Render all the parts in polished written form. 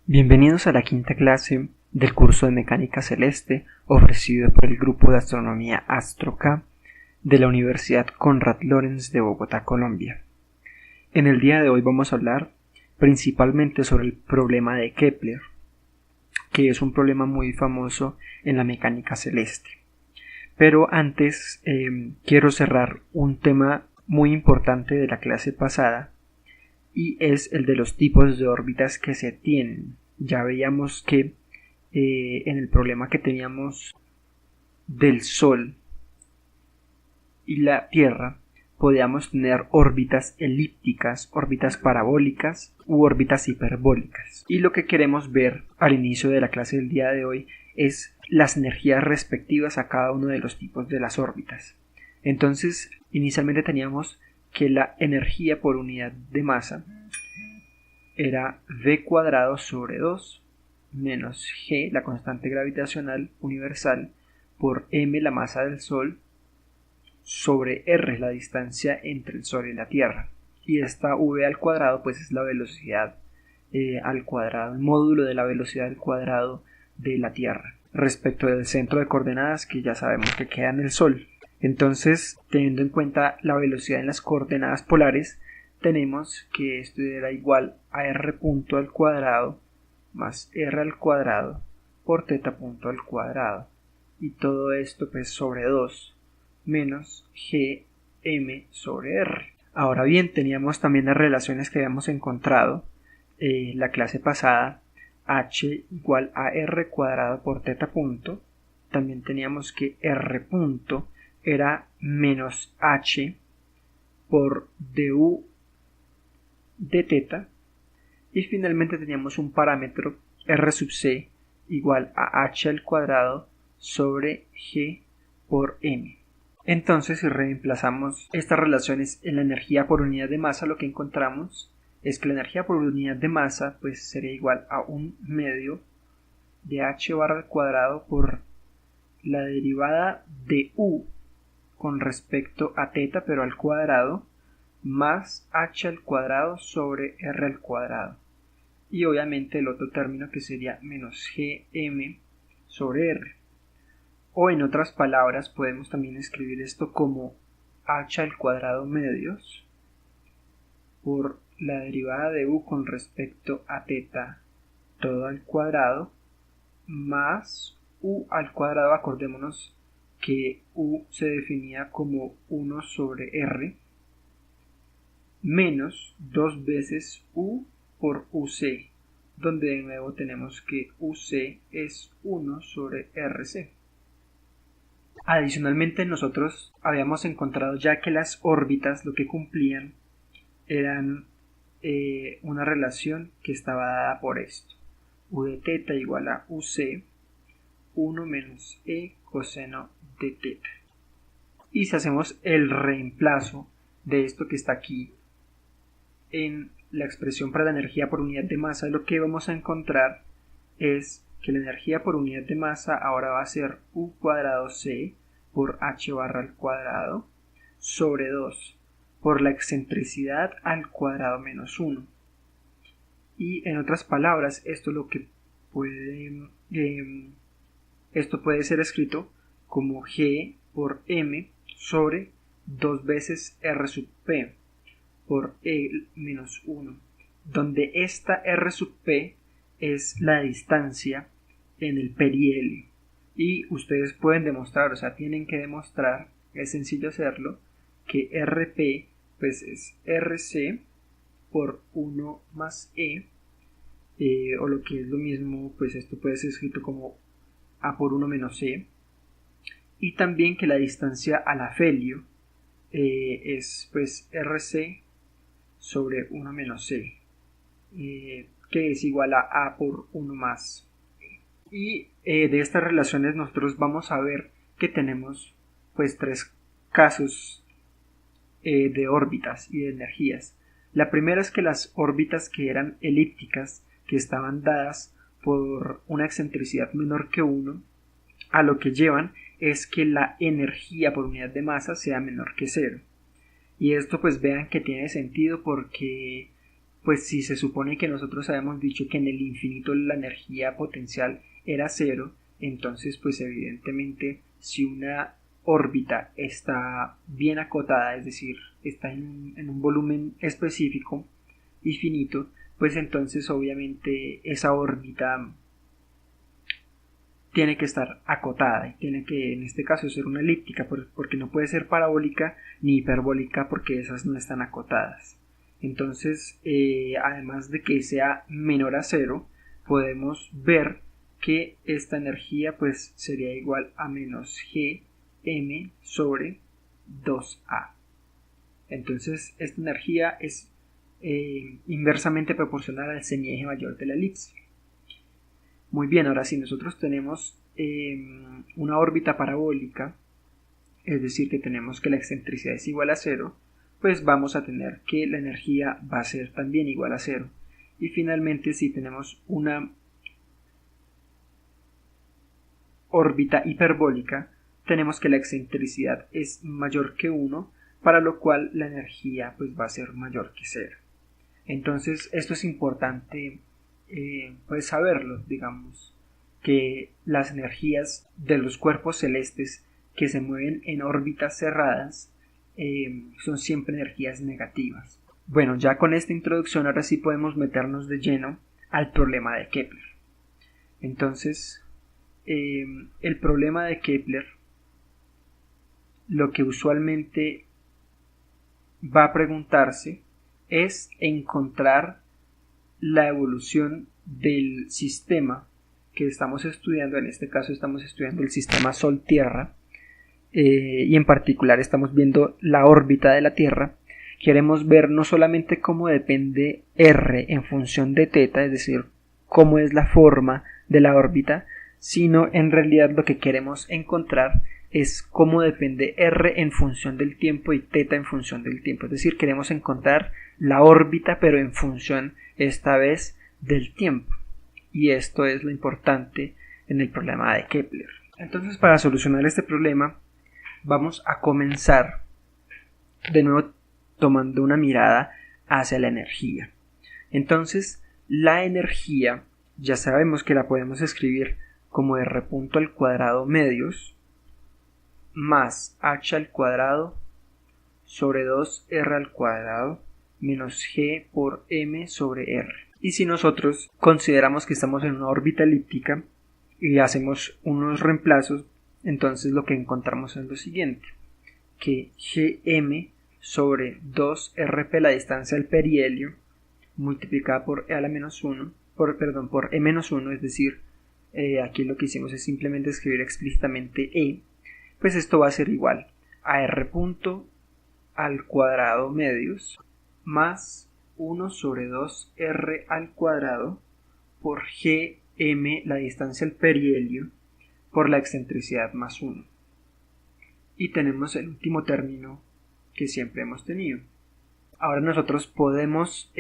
Bienvenidos a la quinta clase del curso de Mecánica Celeste ofrecido por el Grupo de Astronomía AstroK de la Universidad Konrad Lorenz de Bogotá, Colombia. En el día de hoy vamos a hablar principalmente sobre el problema de Kepler, que es un problema muy famoso en la mecánica celeste. Pero antes quiero cerrar un tema muy importante de la clase pasada, y es el de los tipos de órbitas que se tienen. Ya veíamos que en el problema que teníamos del Sol y la Tierra podíamos tener órbitas elípticas, órbitas parabólicas u órbitas hiperbólicas. Y lo que queremos ver al inicio de la clase del día de hoy es las energías respectivas a cada uno de los tipos de las órbitas. Entonces, inicialmente teníamos que la energía por unidad de masa era v cuadrado sobre 2 menos g, la constante gravitacional universal, por m, la masa del Sol, sobre r, la distancia entre el Sol y la Tierra. Y esta v al cuadrado pues es la velocidad al cuadrado, el módulo de la velocidad al cuadrado de la Tierra respecto del centro de coordenadas, que ya sabemos que queda en el Sol. Entonces, teniendo en cuenta la velocidad en las coordenadas polares, tenemos que esto era igual a r punto al cuadrado más r al cuadrado por teta punto al cuadrado, y todo esto pues sobre 2 menos gm sobre r. Ahora bien, teníamos también las relaciones que habíamos encontrado la clase pasada, h igual a r cuadrado por teta punto. También teníamos que r punto era menos h por du de teta, y finalmente teníamos un parámetro r sub c igual a h al cuadrado sobre g por m. Entonces, si reemplazamos estas relaciones en la energía por unidad de masa, lo que encontramos es que la energía por unidad de masa pues sería igual a 1/2 de h barra al cuadrado por la derivada de u con respecto a teta pero al cuadrado, más h al cuadrado sobre r al cuadrado, y obviamente el otro término que sería menos gm sobre r. O en otras palabras podemos también escribir esto como h al cuadrado medios por la derivada de u con respecto a teta todo al cuadrado, más u al cuadrado. Acordémonos que u se definía como 1 sobre r, menos 2 veces u por uc, donde de nuevo tenemos que uc es 1 sobre rc. Adicionalmente, nosotros habíamos encontrado ya que las órbitas lo que cumplían eran una relación que estaba dada por esto: u de teta igual a uc, 1 menos e coseno de teta. Y si hacemos el reemplazo de esto que está aquí en la expresión para la energía por unidad de masa, lo que vamos a encontrar es que la energía por unidad de masa ahora va a ser u cuadrado c por h barra al cuadrado sobre 2 por la excentricidad al cuadrado menos 1. Y en otras palabras, esto puede ser escrito como g por m sobre 2 veces r sub p por e menos 1, donde esta r sub p es la distancia en el perihelio. Y ustedes pueden demostrar, o sea, tienen que demostrar, es sencillo hacerlo, que rp pues es rc por 1 más e, o lo que es lo mismo, pues esto puede ser escrito como a por 1 menos e, y también que la distancia al afelio es pues rc sobre 1 menos c, que es igual a por 1 más. Y de estas relaciones nosotros vamos a ver que tenemos pues 3 casos de órbitas y de energías. La primera es que las órbitas que eran elípticas, que estaban dadas por una excentricidad menor que 1, a lo que llevan es que la energía por unidad de masa sea menor que 0. Y esto pues vean que tiene sentido porque pues si se supone que nosotros habíamos dicho que en el infinito la energía potencial era cero, entonces pues evidentemente si una órbita está bien acotada, es decir, está en un volumen específico y finito, pues entonces obviamente esa órbita tiene que estar acotada y tiene que en este caso ser una elíptica, porque no puede ser parabólica ni hiperbólica porque esas no están acotadas. Entonces, además de que sea menor a cero, podemos ver que esta energía pues sería igual a menos Gm sobre 2A. Entonces, esta energía es inversamente proporcional al semieje mayor de la elipse. Muy bien, ahora si nosotros tenemos una órbita parabólica, es decir, que tenemos que la excentricidad es igual a cero, pues vamos a tener que la energía va a ser también igual a cero. Y finalmente, si tenemos una órbita hiperbólica, tenemos que la excentricidad es mayor que 1, para lo cual la energía pues va a ser mayor que 0. Entonces, esto es importante pues saberlo, digamos, que las energías de los cuerpos celestes que se mueven en órbitas cerradas son siempre energías negativas. Bueno, ya con esta introducción ahora sí podemos meternos de lleno al problema de Kepler. Entonces, el problema de Kepler, lo que usualmente va a preguntarse es encontrar la evolución del sistema que estamos estudiando. En este caso estamos estudiando el sistema Sol-Tierra, y en particular estamos viendo la órbita de la Tierra. Queremos ver no solamente cómo depende R en función de θ, es decir, cómo es la forma de la órbita, sino en realidad lo que queremos encontrar es cómo depende R en función del tiempo y θ en función del tiempo. Es decir, queremos encontrar la órbita pero en función esta vez del tiempo. Y esto es lo importante en el problema de Kepler. Entonces, para solucionar este problema vamos a comenzar de nuevo tomando una mirada hacia la energía. Entonces, la energía ya sabemos que la podemos escribir como R punto al cuadrado medios más h al cuadrado sobre 2r al cuadrado menos g por m sobre r. Y si nosotros consideramos que estamos en una órbita elíptica y hacemos unos reemplazos, entonces lo que encontramos es lo siguiente, que gm sobre 2rp, la distancia al perihelio, multiplicada por e a la menos 1, por e menos 1, es decir, aquí lo que hicimos es simplemente escribir explícitamente e, pues esto va a ser igual a r punto al cuadrado medios más 1 sobre 2r al cuadrado por gm, la distancia al perihelio, por la excentricidad más 1. Y tenemos el último término que siempre hemos tenido. Ahora nosotros podemos,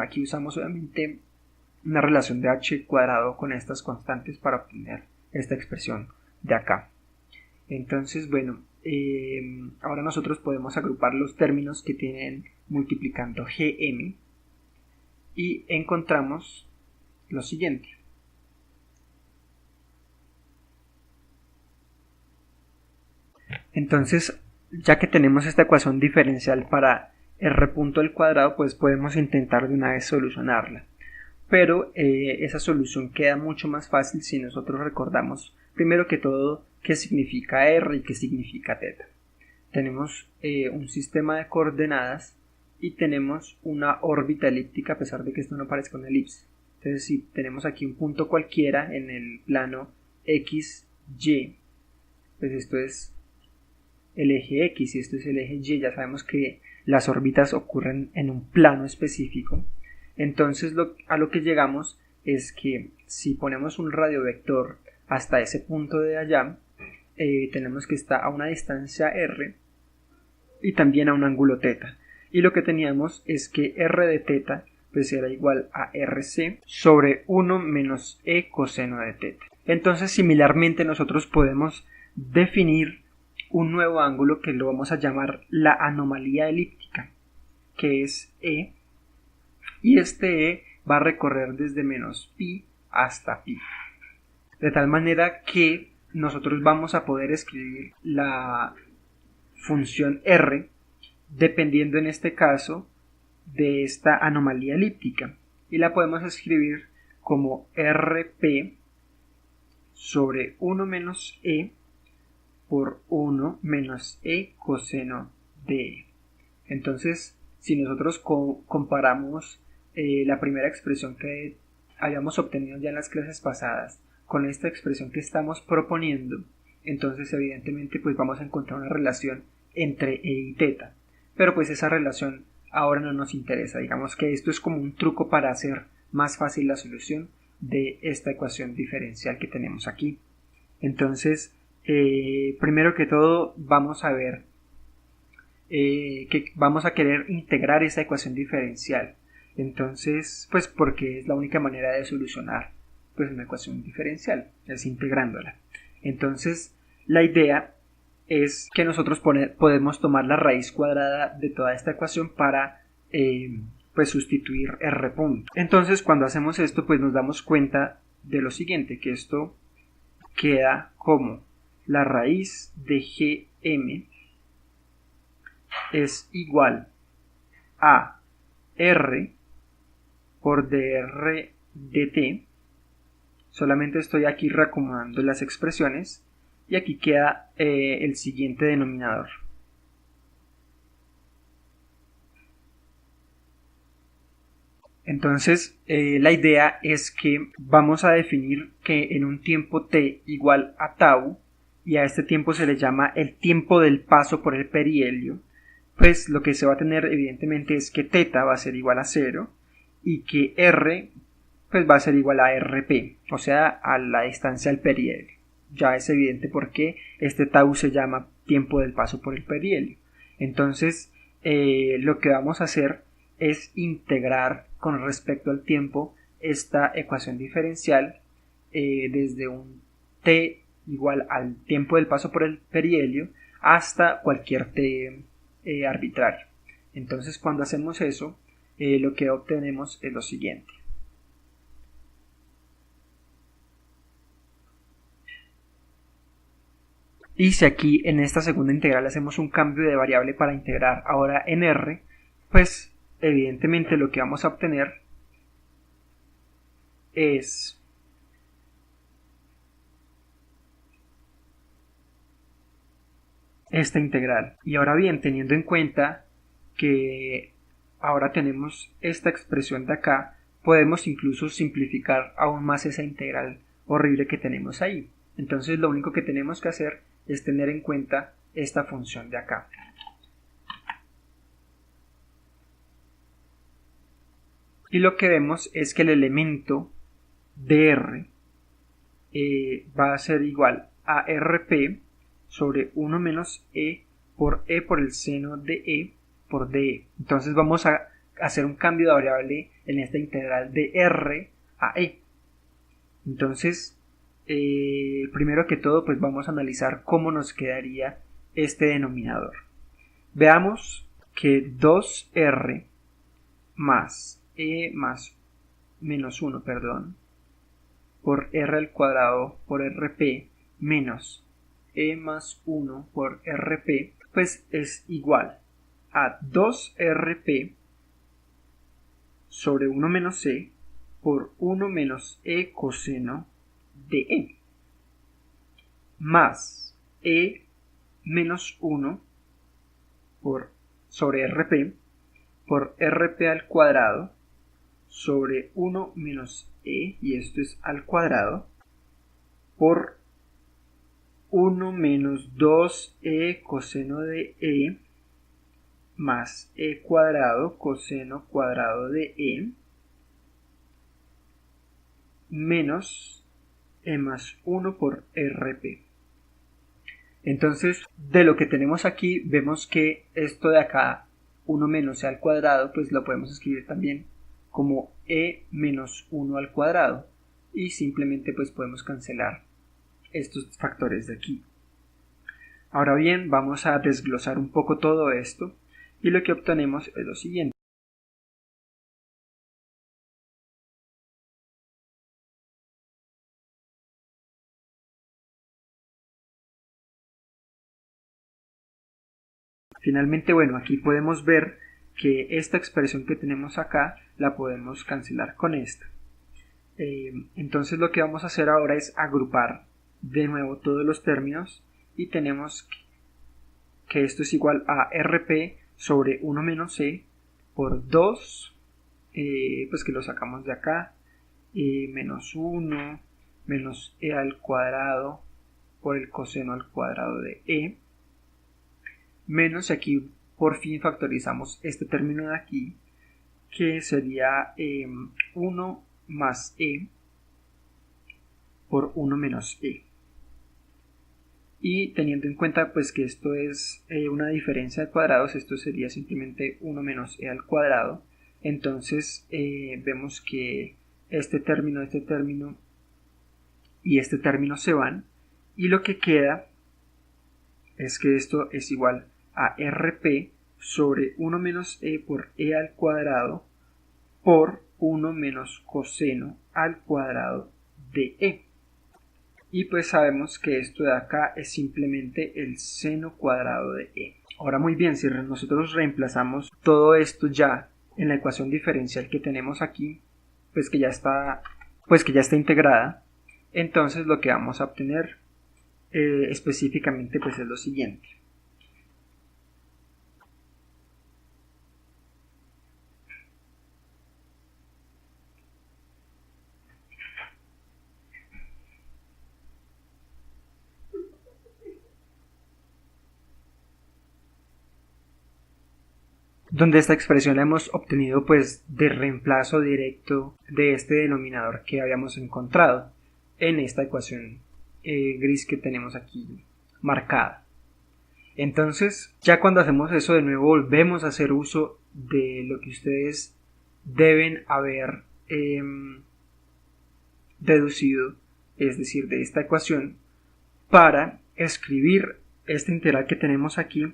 aquí usamos obviamente una relación de h cuadrado con estas constantes para obtener esta expresión de acá. Entonces, ahora nosotros podemos agrupar los términos que tienen multiplicando gm y encontramos lo siguiente. Entonces, ya que tenemos esta ecuación diferencial para r punto al cuadrado, pues podemos intentar de una vez solucionarla. Pero esa solución queda mucho más fácil si nosotros recordamos, primero que todo, qué significa r y qué significa θ. Tenemos un sistema de coordenadas y tenemos una órbita elíptica, a pesar de que esto no parezca una elipse. Entonces, si tenemos aquí un punto cualquiera en el plano x, y, pues esto es el eje X y esto es el eje Y. Ya sabemos que las órbitas ocurren en un plano específico. Entonces a lo que llegamos es que si ponemos un radiovector hasta ese punto de allá, tenemos que estar a una distancia r y también a un ángulo θ. Y lo que teníamos es que r de θ pues era igual a rc sobre 1 menos e coseno de θ. Entonces, similarmente, nosotros podemos definir un nuevo ángulo que lo vamos a llamar la anomalía elíptica, que es E y este e va a recorrer desde menos pi hasta pi, de tal manera que nosotros vamos a poder escribir la función r dependiendo en este caso de esta anomalía elíptica, y la podemos escribir como rp sobre 1 menos e por 1 menos e coseno de e. Entonces, si nosotros comparamos la primera expresión que habíamos obtenido ya en las clases pasadas con esta expresión que estamos proponiendo, entonces evidentemente pues vamos a encontrar una relación entre e y teta, pero pues esa relación ahora no nos interesa. Digamos que esto es como un truco para hacer más fácil la solución de esta ecuación diferencial que tenemos aquí. Entonces, primero que todo vamos a ver que vamos a querer integrar esa ecuación diferencial. Entonces, pues porque es la única manera de solucionar pues una ecuación diferencial, es integrándola. Entonces, la idea es que nosotros podemos tomar la raíz cuadrada de toda esta ecuación para pues sustituir r punto. Entonces, cuando hacemos esto, pues nos damos cuenta de lo siguiente, que esto queda como la raíz de gm es igual a r por dr dt. Solamente estoy aquí reacomodando las expresiones y aquí queda el siguiente denominador. Entonces la idea es que vamos a definir que en un tiempo t igual a tau, y a este tiempo se le llama el tiempo del paso por el perihelio, pues lo que se va a tener evidentemente es que θ va a ser igual a 0 y que r pues va a ser igual a rp, o sea, a la distancia del perihelio. Ya es evidente por qué este tau se llama tiempo del paso por el perihelio. Entonces, lo que vamos a hacer es integrar con respecto al tiempo esta ecuación diferencial desde un t igual al tiempo del paso por el perihelio hasta cualquier t arbitrario. Entonces, cuando hacemos eso, lo que obtenemos es lo siguiente. Y si aquí en esta segunda integral hacemos un cambio de variable para integrar ahora en r, pues evidentemente lo que vamos a obtener es esta integral. Y ahora bien, teniendo en cuenta que ahora tenemos esta expresión de acá, podemos incluso simplificar aún más esa integral horrible que tenemos ahí. Entonces lo único que tenemos que hacer es tener en cuenta esta función de acá. Y lo que vemos es que el elemento de r va a ser igual a rp sobre 1 menos e por el seno de e por de. Entonces vamos a hacer un cambio de variable en esta integral de r a e. Entonces, primero que todo, pues vamos a analizar cómo nos quedaría este denominador. Veamos que 2r más e más menos 1, por r al cuadrado por rp menos e más 1 por rp, pues es igual a 2rp sobre 1 menos e por 1 menos e coseno de e, más e menos 1 sobre rp por rp al cuadrado sobre 1 menos e, y esto es al cuadrado, por 1 menos 2e coseno de e más e cuadrado coseno cuadrado de e menos e más 1 por rp. Entonces, de lo que tenemos aquí, vemos que esto de acá, 1 menos e al cuadrado, pues lo podemos escribir también como e menos 1 al cuadrado, y simplemente pues podemos cancelar estos factores de aquí. Ahora bien, vamos a desglosar un poco todo esto, y lo que obtenemos es lo siguiente. Finalmente, bueno, aquí podemos ver que esta expresión que tenemos acá la podemos cancelar con esta. Entonces lo que vamos a hacer ahora es agrupar de nuevo todos los términos y tenemos que esto es igual a RP sobre 1 menos E por 2, pues que lo sacamos de acá, menos 1 menos E al cuadrado por el coseno al cuadrado de E, menos aquí por fin factorizamos este término de aquí, que sería 1 más E por 1 menos E. Y teniendo en cuenta pues que esto es una diferencia de cuadrados, esto sería simplemente 1 menos E al cuadrado. Entonces vemos que este término y este término se van, y lo que queda es que esto es igual a RP sobre 1 menos E por E al cuadrado por 1 menos coseno al cuadrado de E. Y pues sabemos que esto de acá es simplemente el seno cuadrado de E. Ahora muy bien, si nosotros reemplazamos todo esto ya en la ecuación diferencial que tenemos aquí, pues que ya está integrada, entonces lo que vamos a obtener específicamente pues es lo siguiente. Donde esta expresión la hemos obtenido pues de reemplazo directo de este denominador que habíamos encontrado en esta ecuación gris que tenemos aquí marcada. Entonces, ya cuando hacemos eso de nuevo, volvemos a hacer uso de lo que ustedes deben haber deducido, es decir, de esta ecuación, para escribir este integral que tenemos aquí.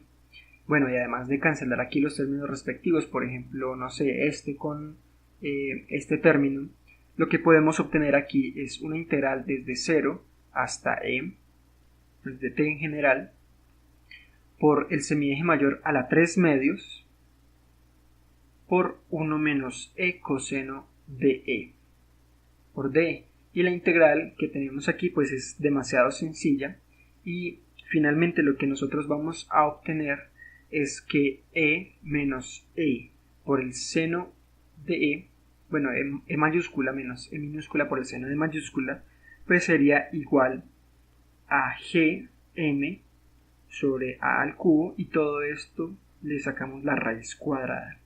Bueno, y además de cancelar aquí los términos respectivos, por ejemplo, no sé, este con este término, lo que podemos obtener aquí es una integral desde 0 hasta e, desde t en general, por el semieje mayor a la 3 medios, por 1 menos e coseno de e, por d. Y la integral que tenemos aquí pues es demasiado sencilla, y finalmente lo que nosotros vamos a obtener es que e menos e por el seno de e, bueno, e mayúscula menos e minúscula por el seno de mayúscula, pues sería igual a gm sobre a al cubo, y todo esto le sacamos la raíz cuadrada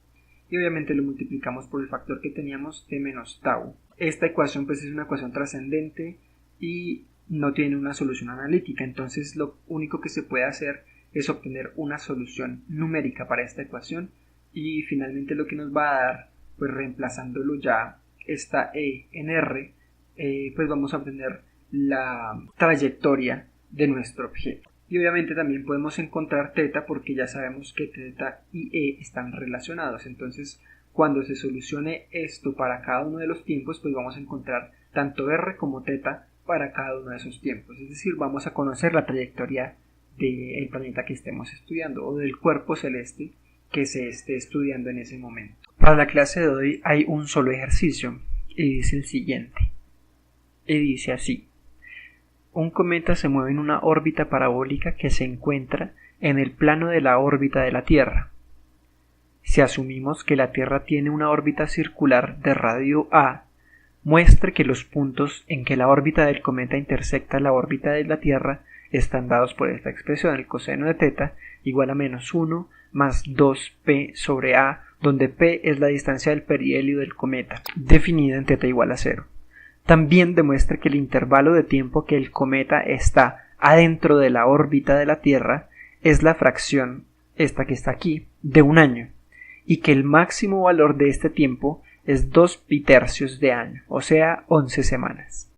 y obviamente lo multiplicamos por el factor que teníamos de menos tau. Esta ecuación pues es una ecuación trascendente y no tiene una solución analítica, entonces lo único que se puede hacer es obtener una solución numérica para esta ecuación, y finalmente lo que nos va a dar, pues reemplazándolo ya esta e en r, pues vamos a obtener la trayectoria de nuestro objeto. Y obviamente también podemos encontrar θ, porque ya sabemos que θ y e están relacionados. Entonces cuando se solucione esto para cada uno de los tiempos, pues vamos a encontrar tanto r como θ para cada uno de esos tiempos. Es decir, vamos a conocer la trayectoria del planeta que estemos estudiando o del cuerpo celeste que se esté estudiando en ese momento. Para la clase de hoy hay un solo ejercicio y dice el siguiente, y dice así: un cometa se mueve en una órbita parabólica que se encuentra en el plano de la órbita de la Tierra. Si asumimos que la Tierra tiene una órbita circular de radio a, muestre que los puntos en que la órbita del cometa intersecta la órbita de la Tierra están dados por esta expresión, el coseno de θ igual a menos 1 más 2p sobre a, donde p es la distancia del perihelio del cometa, definida en θ igual a 0. También demuestra que el intervalo de tiempo que el cometa está adentro de la órbita de la Tierra es la fracción, esta que está aquí, de un año, y que el máximo valor de este tiempo es 2 pitercios de año, o sea 11 semanas.